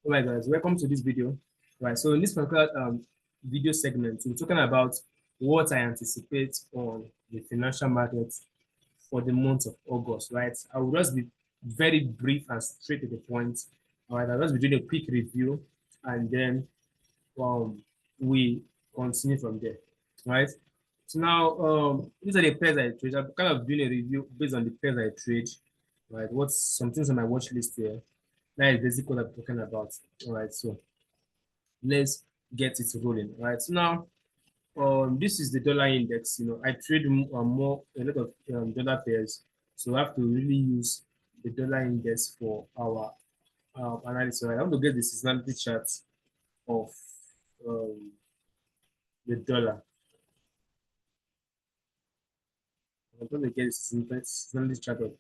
Alright guys, welcome to this video. Right, so in this particular video segment, we're talking about what I anticipate on the financial markets for the month of August, right? I will just be very brief and straight to the point. All right, I'll just be doing a quick review and then we continue from there, right? So now, these are the pairs I trade. I'm kind of doing a review based on the pairs I trade, right? What's some things on my watch list here? That is basically what I'm talking about. All right, so let's get it rolling. All right, so now this is the dollar index. I trade a lot of dollar pairs, so I have to really use the dollar index for our analysis. So I want to get the seasonality chart of the dollar. I'm going to get the seasonality chart of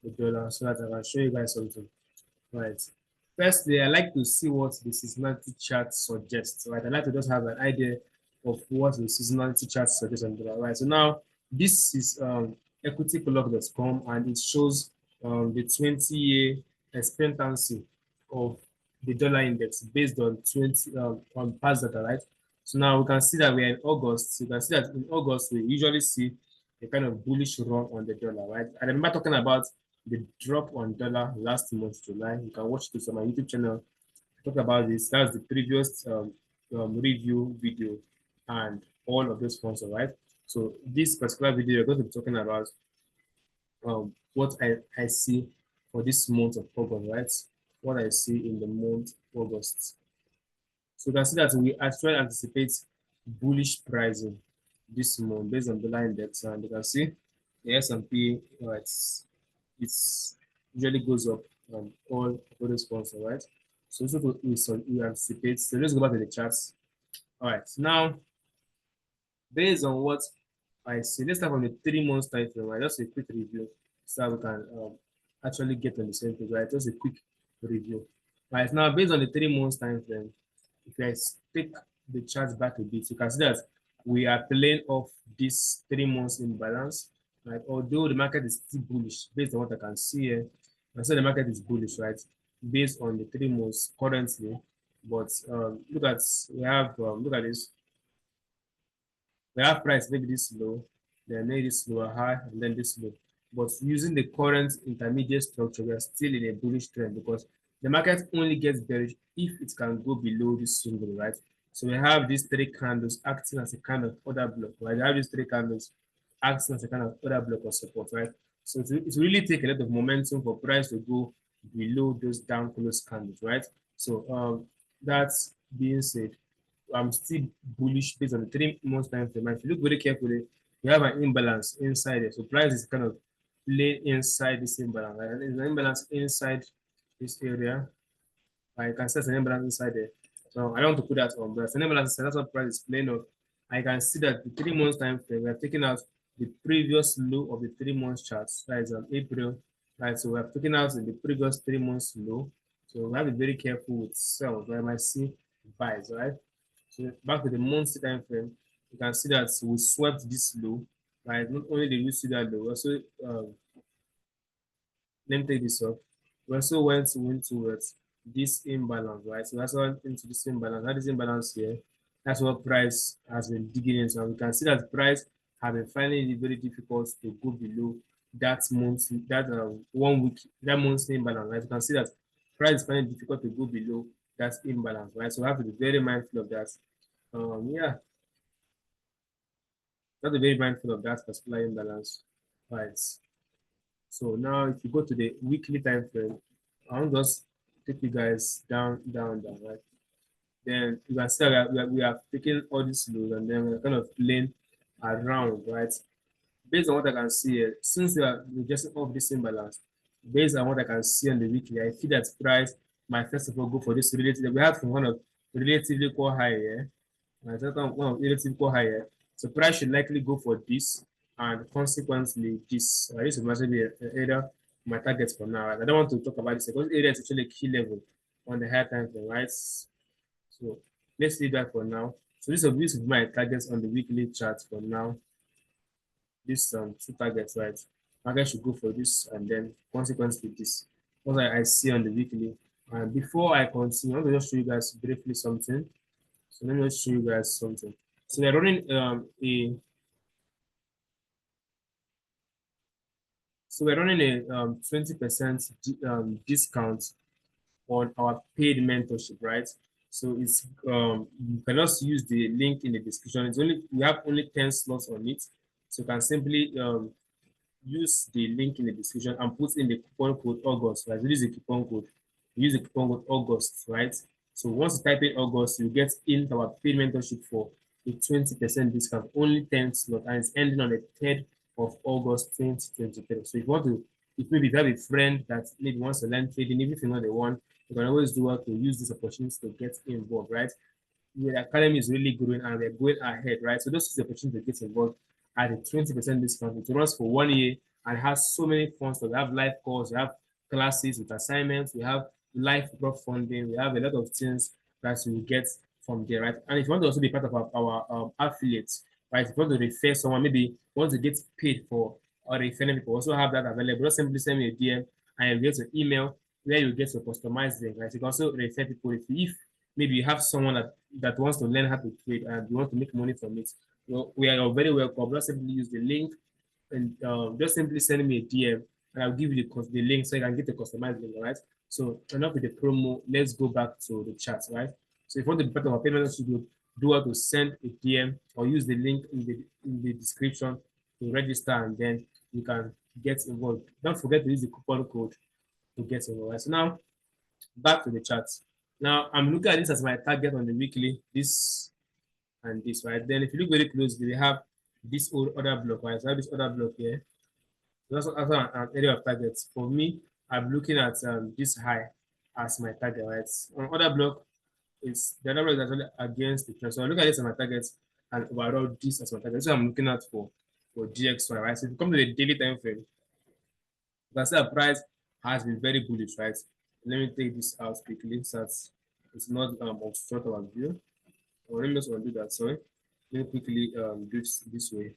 the dollar so that I can show you guys something. Right. Firstly, I like to see what the seasonality chart suggests. Right. I like to just have an idea of what the seasonality chart suggests on the dollar. Right. So now this is equityclock.com and it shows the 20-year expectancy of the dollar index based on on past data, right? So now we can see that we are in August. So you can see that in August we usually see a kind of bullish run on the dollar, right? I remember talking about the drop on dollar last month, July. You can watch this on my YouTube channel. I talked about this. That's the previous review video and all of those ones, all right? So this particular video, we're going to be talking about what I see for this month of August, right? What I see in the month of August. So you can see that we actually anticipate bullish pricing this month based on dollar index, and you can see the S&P, it's usually goes up on all those points, all right? So this is what we anticipate. So let's go back to the charts. All right, so now based on what I see, let's start from the 3 months time frame, right? Just a quick review so that we can actually get on the same page, right? Just a quick review. Right now, based on the 3 months time frame, if I take the chart back a bit, you can see that we are playing off this 3 months imbalance, right? Although the market is still bullish, based on what I can see here, I say the market is bullish, right? Based on the 3 months currently, but look at this. We have price maybe this low, then maybe this lower high, and then this low. But using the current intermediate structure, we are still in a bullish trend because the market only gets bearish if it can go below this symbol, right? So we have these 3 candles acting as a kind of order block, right? We have these 3 candles acting as a kind of order block of support, right? So it really take a lot of momentum for price to go below those down close candles, right? So that's being said, I'm still bullish based on the 3 months time frame. If you look very carefully, you have an imbalance inside it. So price is kind of play inside this imbalance, right? And there's an imbalance inside this area. I can see an imbalance inside there. So I don't want to put that on, but an imbalance inside, that's what price is playing of. I can see that the 3 months time frame, we are taking out the previous low of the 3 months charts. That is on April, right? So we have taken out the previous 3 months low. So we have to be very careful with sells, right? I might see buys, right? So back to the monthly time frame, you can see that we swept this low, right? Not only did we see that low, also let me take this off. We also went towards this imbalance, right? So that's why into this imbalance. That is imbalance here. That's what price has been digging into. And we can see that price have been finding it very difficult to go below that month, that 1 week, that month's imbalance, right? You can see that price is finding it difficult to go below that imbalance, right? So we have to be very mindful of that. Yeah, have to be very mindful of that particular imbalance, right? So now, if you go to the weekly time frame, I'll just take you guys down, right? Then you can see that we are taking all these lows and then we're kind of playing around, right? Based on what I can see here, since we are just off this imbalance, based on what I can see on the weekly, I feel that price might first of all go for this relative. We have one of relatively core high here, one of relatively core high here. So price should likely go for this, and consequently this. This will be either my targets for now. Right? I don't want to talk about this because area is actually a key level on the higher time frame, right? So let's leave that for now. So this will be my targets on the weekly chart for now. This 2 targets, right? Market should go for this and then consequently this. What I see on the weekly, And before I continue, I'm going to just show you guys briefly something. So let me just show you guys something. So we're running a so we're running a 20% discount on our paid mentorship, right? So it's you can just use the link in the description. It's only we have only 10 slots on it. So you can simply use the link in the description and put in the coupon code August. Right? So use the coupon code. Use the coupon code August, right? So once you type in August, you get in our paid mentorship for a 20% discount, only 10 slots, and it's ending on the 3rd of August 2023. So if you want to, if maybe you have a friend that maybe wants to learn trading, even if you're not the one, you can always do what to use this opportunity to get involved, right? The academy is really growing and we're going ahead, right? So this is the opportunity to get involved at a 20% discount. It runs for 1 year and has so many funds. So we have live calls, we have classes with assignments, we have live crowdfunding, we have a lot of things that you get from there, right? And if you want to also be part of our affiliates, right? If you want to refer someone, maybe you want to get paid for or referring people, also have that available. Just simply send me a DM and you get your email where you get your customized link, right? You can also refer people if maybe you have someone that wants to learn how to trade and you want to make money from it. Well, we are very welcome. Just simply use the link and just simply send me a DM and I'll give you the link so you can get the customized link, right? So enough with the promo. Let's go back to the chat, right? So if you want to be part of our payment studio, do how to send a DM or use the link in the description to register and then you can get involved. Don't forget to use the coupon code to get involved. Right? So now back to the charts. Now I'm looking at this as my target on the weekly, this and this, right? Then if you look very closely, we have this old other block, right? So I have this other block here. So that's also an area of targets. For me, I'm looking at this high as my target, right? On other block, it's the other block is actually against the trend. So I look at this as my targets and overall this as my target. So I'm looking at for GXY, right? So if you come to the daily time frame, you can see the price has been very bullish, right? Let me take this out quickly so that it's not obstruct our view. Or let me just undo that, sorry. Let me quickly do this way.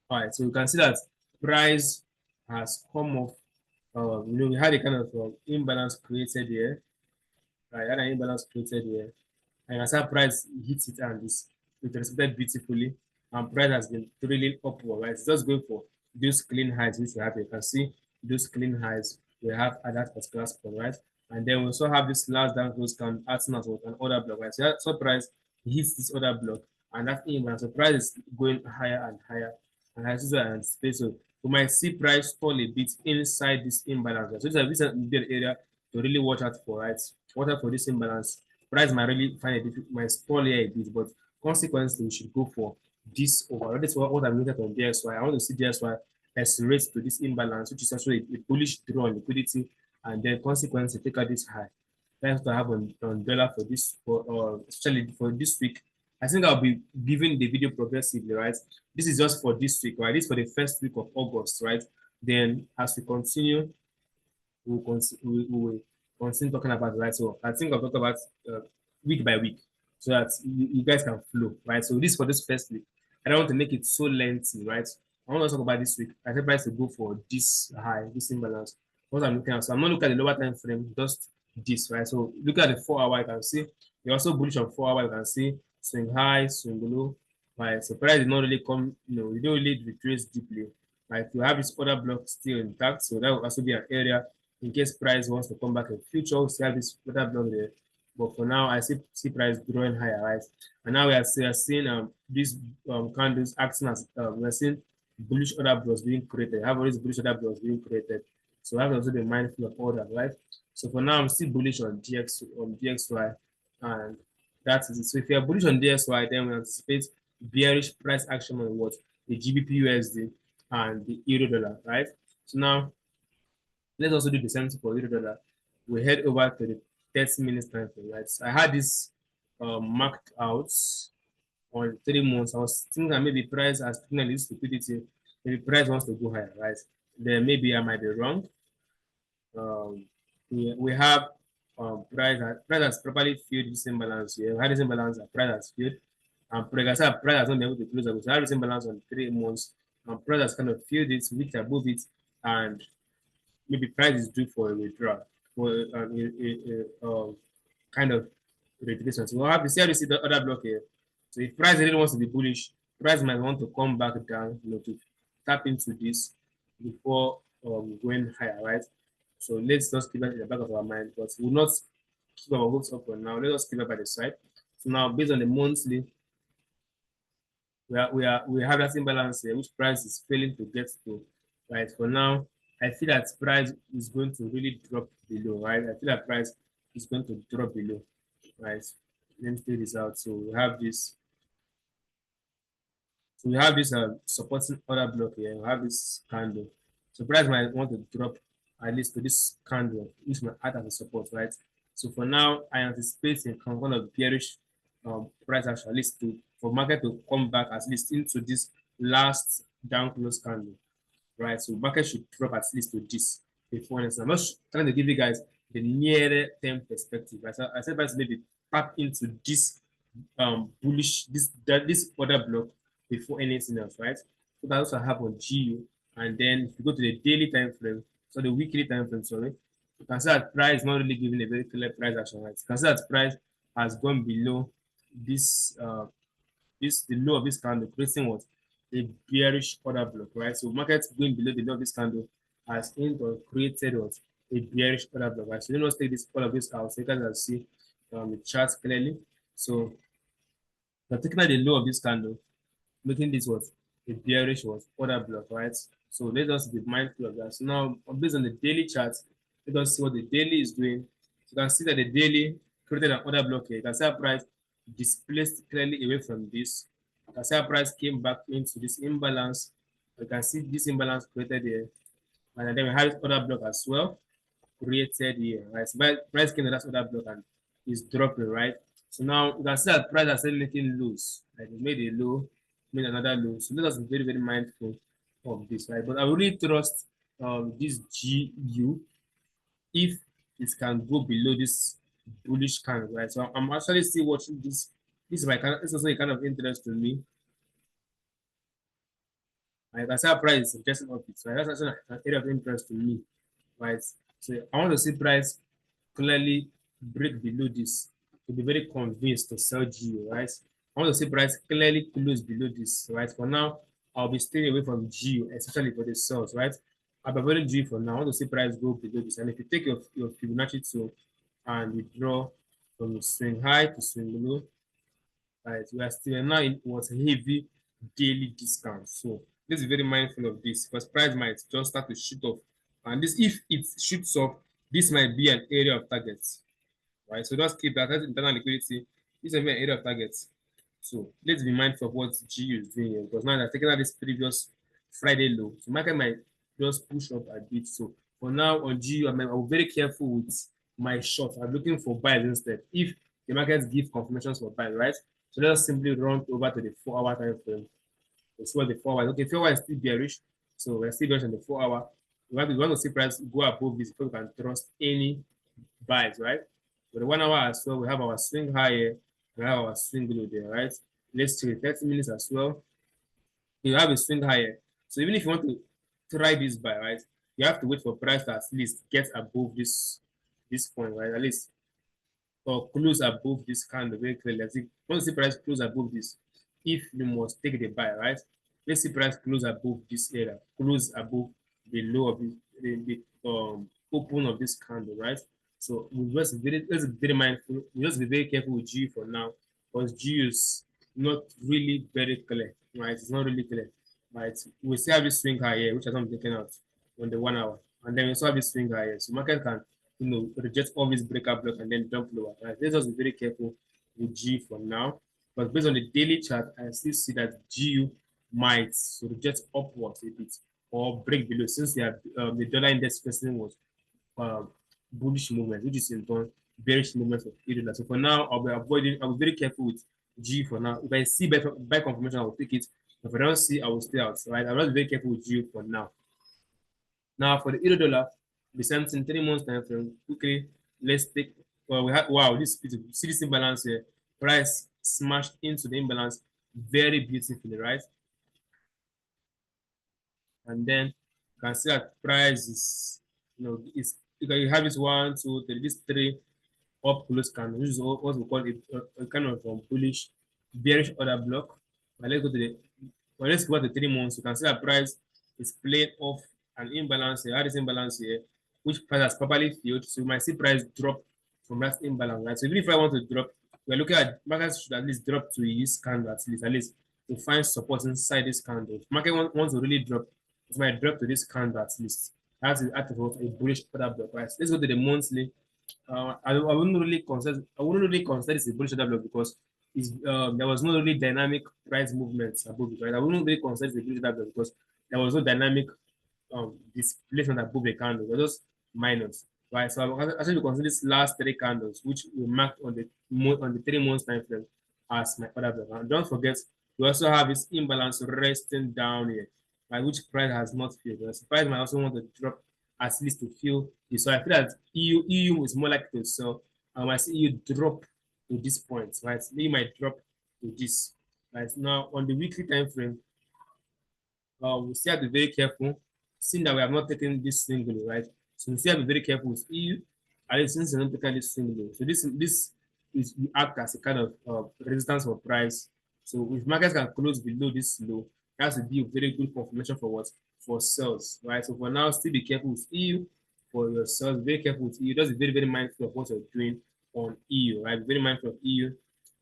All right, so you can see that price has come off. We had a kind of imbalance created here. Right, had an imbalance created here. And as our price hits it and it respected beautifully, and price has been trailing upward, right? It's just going for those clean highs which we have. You can see those clean highs we have at that particular spot, right? And then we also have this last down close can acting as an order block, right? So price hits this other block, and that imbalance. So price is going higher and higher, and as is anticipate. So we might see price fall a bit inside this imbalance. Right? So this is a area to really watch out for, right? Watch out for this imbalance. Price might really find it difficult, might spoil here a bit, but consequently, we should go for this overall. That's what I'm looking at on DSY. I want to see DSY accelerate to this imbalance, which is also a bullish draw on liquidity, and then consequently take out this high. That's what I have on dollar for this, especially for this week. I think I'll be giving the video progressively, right? This is just for this week, right? This is for the first week of August, right? Then as we continue, we will continue talking about it, right? So I think I'll talk about week by week so that you guys can flow, right? So this for this first week. I don't want to make it so lengthy, right? I want to talk about this week. I think price to go for this high, this imbalance. What I'm looking at. So I'm not looking at the lower time frame, just this, right? So look at the 4 hour, you can see. You're also bullish on 4 hour, you can see swing high, swing low. Right. So price did not really come, you don't really retrace deeply. Right. You have this other block still intact. So that will also be an area in case price wants to come back in future. We still have this other block there. But for now, I see price growing higher, right? And now we are seeing these candles acting as we're seeing bullish order blocks being created. I have all these bullish order blocks being created. So I have to also be mindful of all that, right? So for now, I'm still bullish on DXY, and that is it. So if you're bullish on DXY, then we anticipate bearish price action on what? The GBPUSD and the euro dollar, right? So now let's also do the same thing for euro dollar. We head over to the 30 minutes time frame, right? So I had this marked out on 3 months. I was thinking that maybe price has signaled this liquidity, maybe price wants to go higher, right? Then maybe I might be wrong. We have price has properly filled this imbalance here. We had this imbalance that price has filled. And like I said, price has not been able to close up. So I have this imbalance on 3 months. And price has kind of filled it, reached above it, and maybe price is due for a withdrawal, for kind of retracement. So we'll have to see how you see the other block here. So if price really wants to be bullish, price might want to come back down, to tap into this before going higher, right? So let's just keep that in the back of our mind, but we'll not keep our hopes up for now. Let us keep it by the side. So now, based on the monthly, we have that imbalance here, which price is failing to get to, right? For now, I feel that price is going to really drop below, right? I feel that price is going to drop below, right? Let me figure this out. So we have this. So we have this supporting other block here. We have this candle. So price might want to drop at least to this candle, which might act as a support, right? So for now, I anticipate a kind of bearish price action, at least for market to come back at least into this last down close candle, right? So market should drop at least to this before. I'm not trying to give you guys the nearer term perspective. Right? So I said price maybe tap into this bullish this other block before anything else, right? So that also happen on GU, and then if you go to the daily time frame, so the weekly time frame, sorry, you can see that price is not really giving a very clear price action, right? You can see that price has gone below this the low of this candle, creating what a bearish order block, right? So market going below the low of this candle has created what a bearish order block, right? So let's take this all of this out so you guys can see the chart clearly. So particularly the low of this candle, making this what a bearish what order block, right? So let us be mindful of that. So now based on the daily chart, let us see what the daily is doing. So you can see that the daily created an order block here. You can see our price displaced clearly away from this. You can see our price came back into this imbalance. You can see this imbalance created here. And then we have this order block as well created here, right? So price came to that other block and is dropping, right? So now you can see that price is making lows. Like it made a low, made another low. So let us be very, very mindful of this, right? But I really trust this GU if it can go below this bullish candle, right? So I'm actually still watching this. This is my kind of, this is also a kind of interest to me. Like I said, price is suggesting up it, right? That's actually an area of interest to me, right? So I want to see price clearly break below this to be very convinced to sell GU, right? I want to see price clearly close below this, right? For now, I'll be staying away from GU, especially for the sales, right? I'll be avoiding GU for now. I want to see price go below this. And if you take your Fibonacci tool and withdraw from swing high to swing low, right? We are still now in what heavy daily discount. So let's be very mindful of this because price might just start to shoot off. And this, if it shoots off, this might be an area of targets, right? So just keep that as internal liquidity. This might be an area of targets. So let's be mindful of what GU is doing here because now they're taking out this previous Friday low. So market might just push up a bit. So for now on GU, I'm very careful with my short. I'm looking for buys instead. If the markets give confirmations for buy, right? So let's simply run over to the 4-hour time frame. Let's see what the 4 hours. Okay, 4 hours is still bearish. So we're still bearish on the 4 hour. We want to see price go above this before we can trust any buys, right? For the 1 hour as well, we have our swing higher, we have our swing below there, right? Let's check 30 minutes as well. You have a swing higher. So even if you want to try this buy, right, you have to wait for price to at least get above this point, right? At least or close above this candle very clearly. As if once the price close above this, if you must take the buy, right? Let's see price close above this area, close above the low of the open of this candle, right? So we just let's be very mindful. We just be very careful with G for now, because G is not really very clear, right? It's not really clear, right? We still have this swing high here, which has not been taken out on the 1 hour, and then we still have this swing high here. So market can reject all these breakup block and then jump lower. Right? Let's just be very careful with G for now. But based on the daily chart, I still see that GU might reject upwards a bit or break below since the dollar index person was bullish movement, which is in turn bearish movement of $8. So for now, I'll be very careful with G for now. If I see buy confirmation, I will take it. If I don't see, I will stay out. Right? I'll be very careful with G for now. Now for the euro dollar, the same thing, 3 months time frame. Quickly, let's take. Well, we have this see this imbalance here. Price smashed into the imbalance very beautifully, right? And then you can see that price is it's you have this 1, 2, 3, this 3 up close candle, which is what we call a kind of bullish, bearish order block. But let's go to the let's go to 3 months. You can see that price is playing off an imbalance here. How this imbalance here, which price has properly filled. So you might see price drop from that imbalance, right? So even if I want to drop, we're looking at markets should at least drop to this candle at least to find support inside this candle. If market wants to really drop, it might drop to this candle at least. That's the act of a bullish order block, right? Let's go to the monthly. I wouldn't really consider this a bullish order block because there was no really dynamic price movements above it, right? I wouldn't really consider it a bullish order block because there was no dynamic displacement above the candle. They're just minus, right? So I'm actually consider this last 3 candles, which we marked on the 3 months time frame as my order block. And don't forget, we also have this imbalance resting down here, right? Which price has not filled. The price might also want to drop at least to fill this. So I feel that EU is more likely to sell. I see EU drop to this point, right? You might drop to this. Right now on the weekly time frame, we still have to be very careful, seeing that we have not taken this singly, right? So we still have to be very careful with EU, at least since we're not taking this singly. So this is we act as a kind of resistance for price. So if markets can close below this low, that's to be a very good confirmation for what? For sales, right? So for now, still be careful with EU for your sales. Very careful with EU. Just be very, very mindful of what you're doing on EU, right? Very mindful of EU.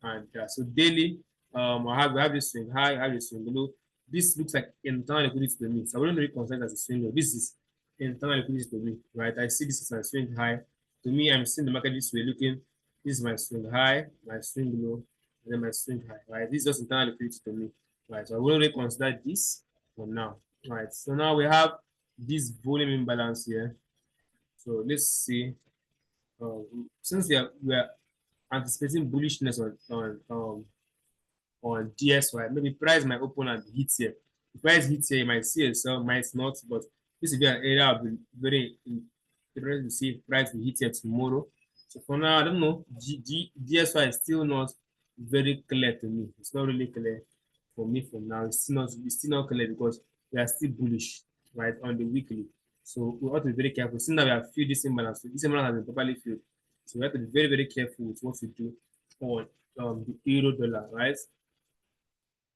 And so daily, I have this swing high, I have this swing low. This looks like internal liquidity to me. So I wouldn't really consider it as a swing low. This is internal liquidity to me, right? I see this as my swing high. To me, I'm seeing the market this way looking. This is my swing high, my swing low, and then my swing high, right? This is just internal liquidity to me, right? So I wouldn't really consider this for now, right? So now we have this volume imbalance here. So let's see. Since we are anticipating bullishness on DSY, maybe price might open and hit here. If price hits here, you might see a sell, might not, but this will be an area I'll be very interested to see if price will hit here tomorrow. So for now, I don't know. DSY is still not very clear to me. It's not really clear for me for now. It's still not clear because we are still bullish, right, on the weekly. So we have to be very careful. Since now we have filled this imbalance, this imbalance has been properly filled. So we have to be very, very careful with what we do on the euro dollar, right?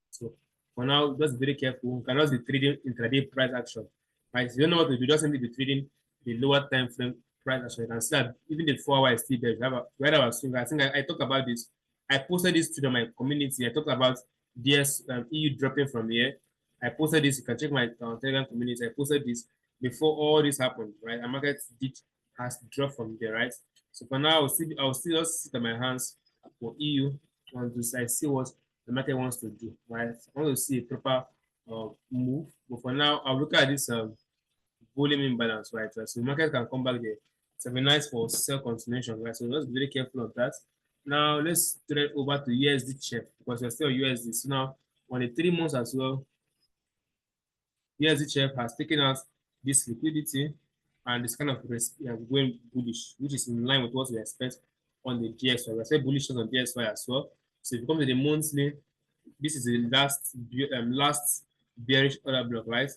So for now, just be very careful. You cannot be trading intraday price action. Right? If you don't know what to do, just simply be trading the lower time frame price action. You can see that even the 4 hour is still there. Where I was swing, I think I talked about this. I posted this to my community. I talked about EU dropping from here. I posted this. You can check my Telegram community. I posted this before all this happened, right? And market has dropped from there, right? So for now, I'll still just sit on my hands for EU until I see what the market wants to do, right? I want to see a proper move. But for now, I'll look at this volume imbalance, right? So the market can come back there. It's very nice for sell continuation, right? So just be very careful of that. Now let's trade over to USD check because we're still USD. So now on the 3 months as well, USD check has taken out this liquidity and it's kind of going bullish, which is in line with what we expect on the DXY. We're saying bullish on DXY as well. So if you come to the monthly, this is the last bearish order block, right?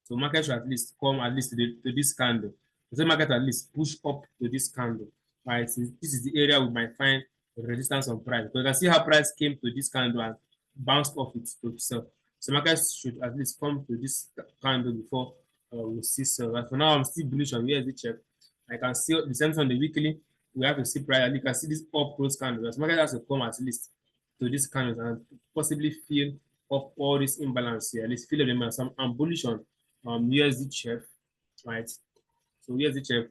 So market should at least come at least to this candle. The market at least push up to this candle, right? So this is the area we might find resistance on price. But you can see how price came to this candle and bounced off it to sell. So market should at least come to this candle before we see sell. Right? For now, I'm still bullish on USD check. I can see the same on the weekly. We have to see price. And you can see this up close candle. So market has to come at least to this candle and possibly fill up all this imbalance here. At least fill them. So I'm bullish on USD check, right? So USD check.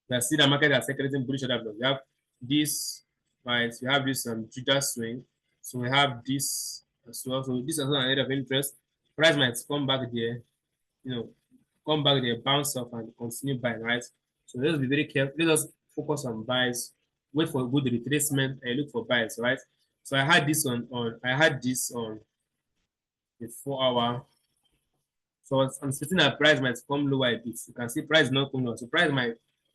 You see the market has circulating bullish order block. We have this, right? We have this Judah swing. So we have this as well. So this is also an area of interest. Price might come back there, come back there, bounce off and continue buying, right? So let's be very careful. Let us focus on buys. Wait for a good retracement and look for buys, right? So I had this on the 4 hour. So I'm sitting that price might come lower a bit. You can see price not coming lower. So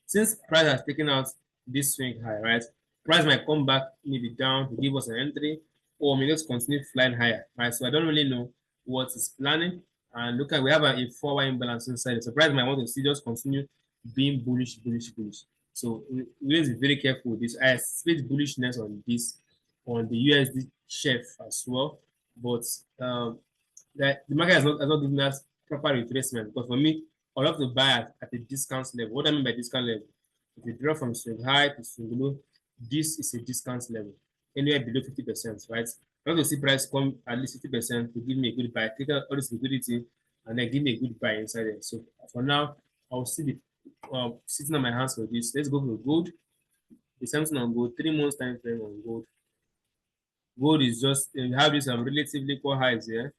since price has taken out this swing high, right? Price might come back maybe down to give us an entry, or maybe just continue flying higher, right? So I don't really know what is planning. And look at, we have a 4-hour imbalance inside. The surprise might want to see just continue being bullish, bullish, bullish. So we need to be very careful with this. I expect bullishness on this, on the USD chef as well. But that the market has not given us proper retracement. Because for me, I love to buy at a discount level. What I mean by discount level, if you draw from swing high to swing low, this is a discount level, anywhere below 50%, right? I want to see price come at least 50% to give me a good buy, take out all this liquidity, and then give me a good buy inside there. So for now, I'll see the sitting on my hands for this. Let's go for gold. The same thing on gold, 3 months time frame on gold. Gold is just, you have this relatively equal highs here.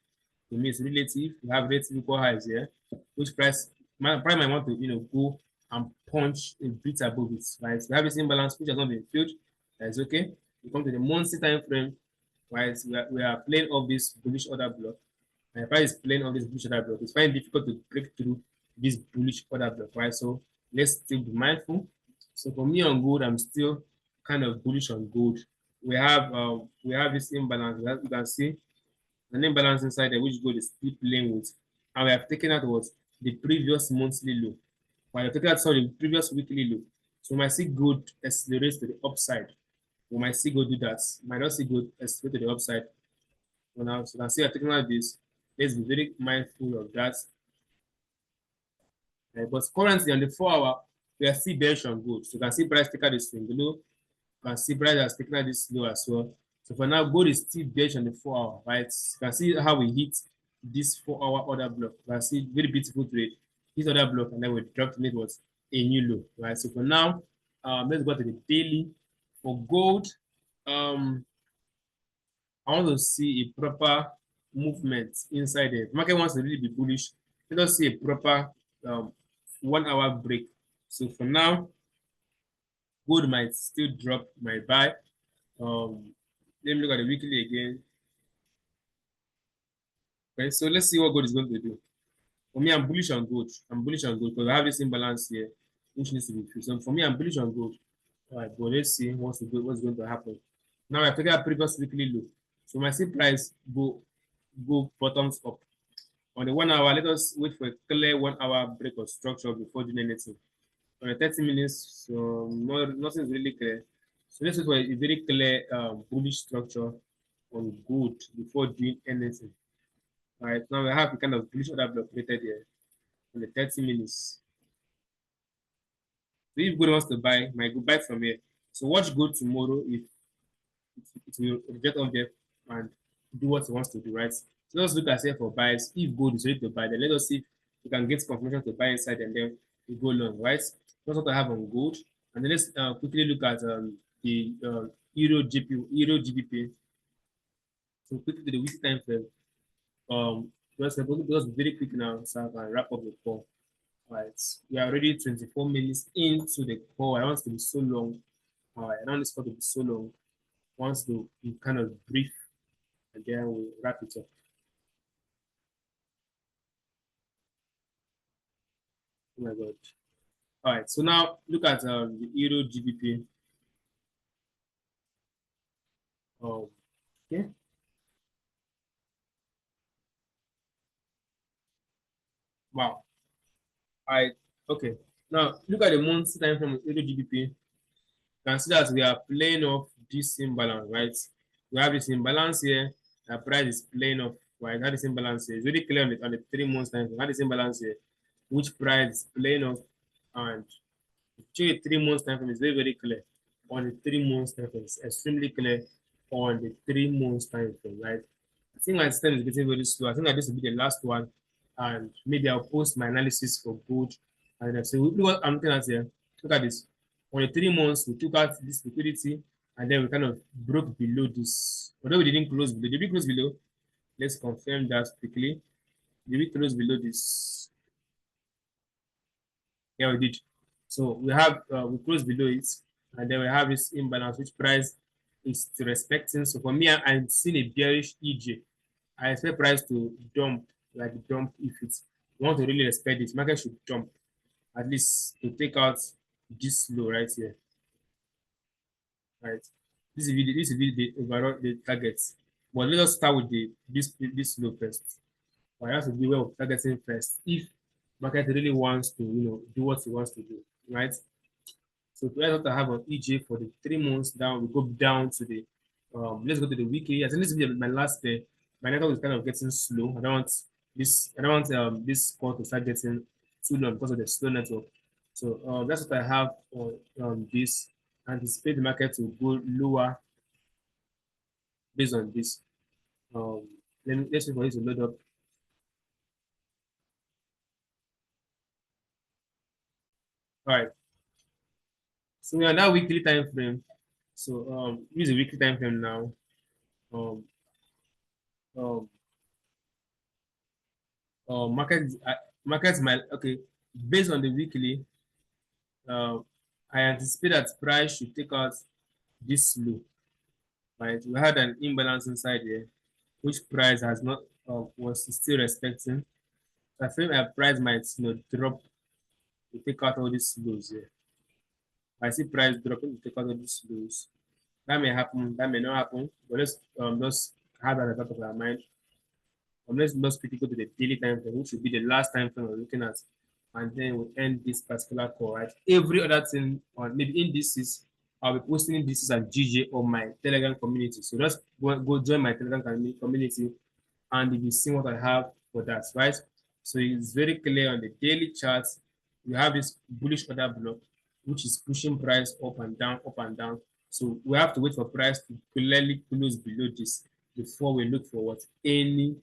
To me, it's relative. You have relatively equal highs here, which price might want to go and punch a bit above it. Right? We have this imbalance which has not been filled. That's okay. We come to the monthly time frame. Right? We are playing off this bullish order block. And if I is playing on this bullish order block, it's very difficult to break through this bullish order block, right? So let's still be mindful. So for me on gold, I'm still kind of bullish on gold. We have this imbalance. You can see an imbalance inside there, which gold is still playing with. And we have taken out what the previous monthly low. We have taken out the previous weekly low. So we might see gold accelerate to the upside. We might see gold do that. We might not see gold accelerate to the upside. So now, so you can see I'm taking out this. Let's be very mindful of that. But currently on the 4-hour, we are still bearish on gold. So you can see price take out the swing low. You can see price has taken out this low as well. So for now, gold is still bearish on the 4-hour, right? You can see how we hit this 4-hour order block. You can see very beautiful trade. This order block, and then we dropped in it was a new low, right? So for now, let's go to the daily. For gold, I want to see a proper movement inside it. Market wants to really be bullish. Let us see a proper 1-hour break. So for now, gold might still drop my buy. Let me look at the weekly again. Okay, so let's see what gold is going to do. For me, I'm bullish on gold. I'm bullish on gold because I have this imbalance here, which needs to be fixed. So for me, I'm bullish on gold. All right, but let's see what's going to happen. Now I figure out previous weekly low. So my C price go bottoms up. On the 1-hour, let us wait for a clear 1-hour break of structure before doing anything. On the 30 minutes, so nothing is really clear. So let's wait for a very clear bullish structure on gold before doing anything. All right, now we have a kind of bullish order block created here on the 30 minutes. So if gold wants to buy, might go buy from here. So watch gold tomorrow if it will reject on there and do what it wants to do, right? So let's look at here for buys. If gold is ready to buy, then let us see if we can get confirmation to buy inside and then we go long, right? That's what I have on gold. And then let's quickly look at the Euro GBP. So quickly to the weekly time frame. Just very quick now, so I can wrap up the call. Right, we are already 24 minutes into the call. I don't want it to be so long. I don't want this call to be so long. I want to be kind of brief, and then we'll wrap it up. Oh my God. All right, so now look at the Euro GBP. Okay. Wow. All right. Okay. Now look at the monthly time from Euro GBP. You can see that we are playing off this imbalance, right? We have this imbalance here. The price is playing off, right? That is imbalance here. It's very clear on the 3 months time. That is imbalance here. Which price is playing off, and actually 3 months time frame is very, very clear. On the 3 months time frame, it's extremely clear on the 3 months time frame, right? I think my system is getting very slow. I think that this will be the last one, and maybe I'll post my analysis for gold. And then, so look what I'm looking at here. Look at this. On the 3 months, we took out this liquidity, and then we kind of broke below this. Although we didn't close below, did we close below? Let's confirm that quickly. Did we close below this? Yeah, we did. So we close below it, and then we have this imbalance, which price is still respecting. So for me, I'm seeing a bearish EJ. I expect price to dump, like dump if it's want to really respect this. Market should jump at least to take out this low right here. Right. This will be the overall the targets. But let us start with this low first. But I have to be aware of targeting first if market really wants to, do what he wants to do, right? So that's what I have on EJ for the 3 months down. We go down to the let's go to the weekly. I think this will be my last day. My network is kind of getting slow. I don't want this call to start getting too long because of the slow network. So that's what I have on this. Anticipate the market to go lower based on this. Let's wait for it to load up. All right. So we are now weekly time frame. So use a weekly time frame now. Um, um, market markets might okay based on the weekly. Uh, I anticipate that price should take out this low. Right, we had an imbalance inside here, which price has not was still respecting. So I feel that price might drop to take out all these lows here. I see price dropping to take out all these lows. That may happen, that may not happen, but let's just have that at the back of our mind. Let's not quickly go to the daily time frame, which should be the last time frame we're looking at, and then we'll end this particular call, right? Every other thing, or maybe indices, I'll be posting indices and GJ on my Telegram community. So just go join my Telegram community, and you will see what I have for that, right? So it's very clear on the daily charts. We have this bullish order block, which is pushing price up and down, up and down. So we have to wait for price to clearly close below this before we look for what any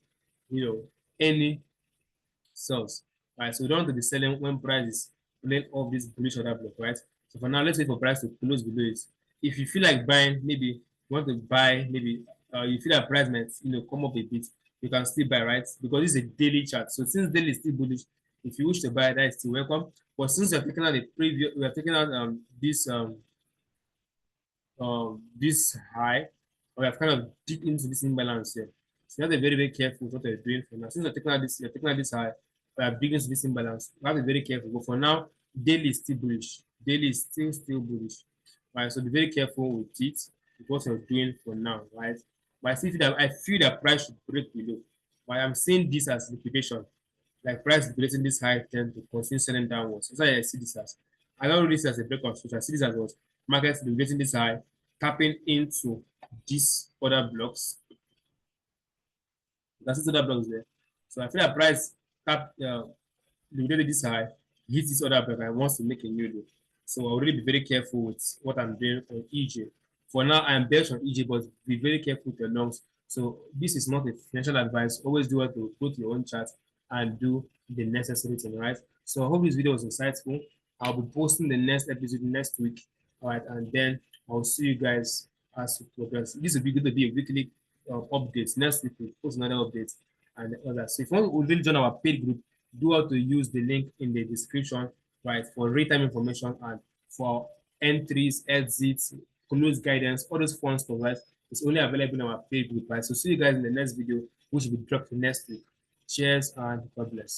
sells. Right. So we don't want to be selling when price is playing off this bullish order block, right? So for now, let's wait for price to close below it. If you feel like buying, maybe you want to buy, maybe you feel that price might come up a bit, you can still buy, right? Because this is a daily chart. So since daily is still bullish, if you wish to buy, that is still welcome. But since we have taken out the previous, we have taken out this high, we have kind of dipped into this imbalance here. So you have to be very, very careful with what you're doing for now. Since you're taking out this high, we are digging into this imbalance. We have to be very careful. But for now, daily is still bullish. Daily is still bullish. Right. So be very careful with it, with what you're doing for now, right? But I feel that price should break below. But I'm seeing this as liquidation. Like price liquidating this high tend to continue selling downwards. That's why I see this as. I don't really see this as a break of switch. I see this as what markets liquidating this high, tapping into these other blocks. That's other blocks there. So I feel that price tap liquidated this high, hits this other block, and wants to make a new low. So I'll really be very careful with what I'm doing on EJ. For now, I am bearish on EJ, but be very careful with your longs. So this is not a financial advice. Always do what to go to your own chart and do the necessary thing, right? So I hope this video was insightful. I'll be posting the next episode next week, all right? And then I'll see you guys as we progress. This will be going to be a weekly update. Next week we'll post another update and others. So if you want to really join our paid group, do how to use the link in the description, right, for real-time information and for entries, exits, close guidance, all those fun stuff, right? It's only available in our paid group, right? So see you guys in the next video, which will be dropped next week. Cheers and God bless.